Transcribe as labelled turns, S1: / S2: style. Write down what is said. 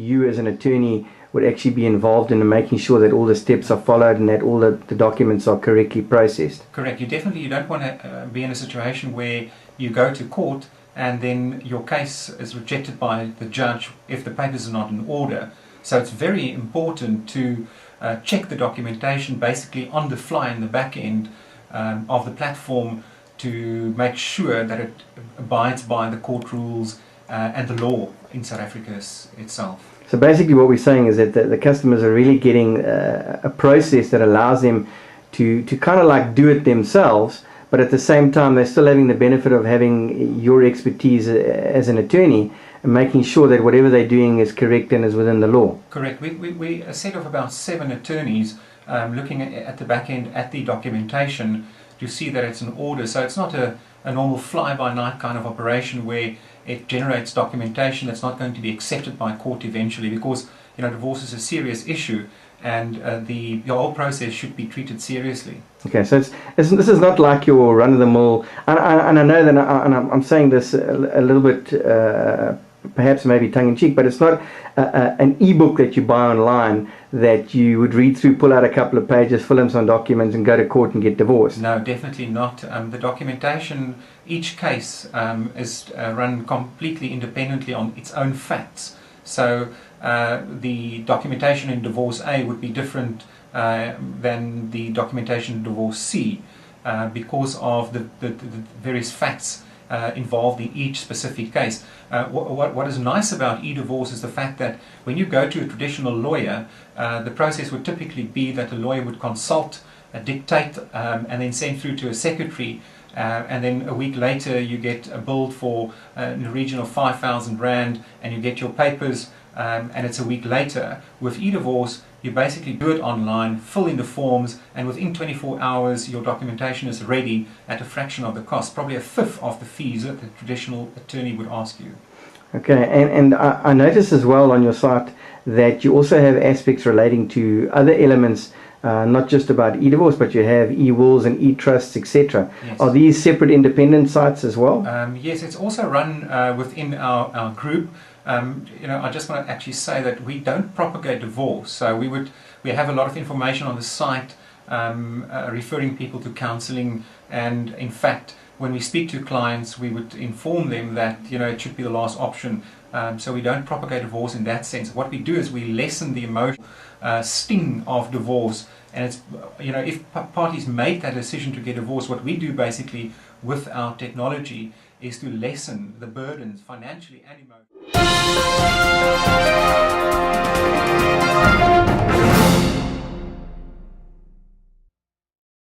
S1: you as an attorney would actually be involved in making sure that all the steps are followed and that all the documents are correctly processed.
S2: Correct. You don't want to be in a situation where you go to court and then your case is rejected by the judge if the papers are not in order. So it's very important to check the documentation basically on the fly in the back end of the platform to make sure that it abides by the court rules and the law in South Africa itself.
S1: So basically what we're saying is that the customers are really getting a process that allows them to kind of like do it themselves, but at the same time they're still having the benefit of having your expertise as an attorney and making sure that whatever they're doing is correct and is within the law.
S2: Correct. We a set of about 7 attorneys looking at the back end at the documentation to see that it's in order. So it's not a normal fly-by-night kind of operation where it generates documentation that's not going to be accepted by court eventually, because divorce is a serious issue and the whole process should be treated seriously.
S1: Okay, so this is not like your run-of-the-mill, and I know that I'm saying this a little bit perhaps maybe tongue-in-cheek, but it's not an e-book that you buy online that you would read through, pull out a couple of pages, fill in some documents and go to court and get divorced.
S2: No, definitely not. The documentation, each case is run completely independently on its own facts. So the documentation in Divorce A would be different than the documentation in Divorce C because of the various facts involved in each specific case. What is nice about e-divorce is the fact that when you go to a traditional lawyer, the process would typically be that the lawyer would consult, dictate, and then send through to a secretary, and then a week later you get a bill for in the region of 5,000 Rand, and you get your papers, and it's a week later. With e-divorce, you basically do it online, fill in the forms, and within 24 hours your documentation is ready at a fraction of the cost, probably a fifth of the fees that the traditional attorney would ask you.
S1: Okay, and I noticed as well on your site that you also have aspects relating to other elements, not just about e-divorce, but you have e-wills and e-trusts, etc.
S2: Yes.
S1: Are these separate independent sites as well?
S2: Yes, it's also run within our group. I just want to actually say that we don't propagate divorce. So we have a lot of information on the site referring people to counseling, and in fact when we speak to clients we would inform them that it should be the last option. So we don't propagate divorce in that sense. What we do is we lessen the emotional sting of divorce, and it's if parties make that decision to get divorced, what we do basically with our technology is to lessen the burdens financially and emotionally.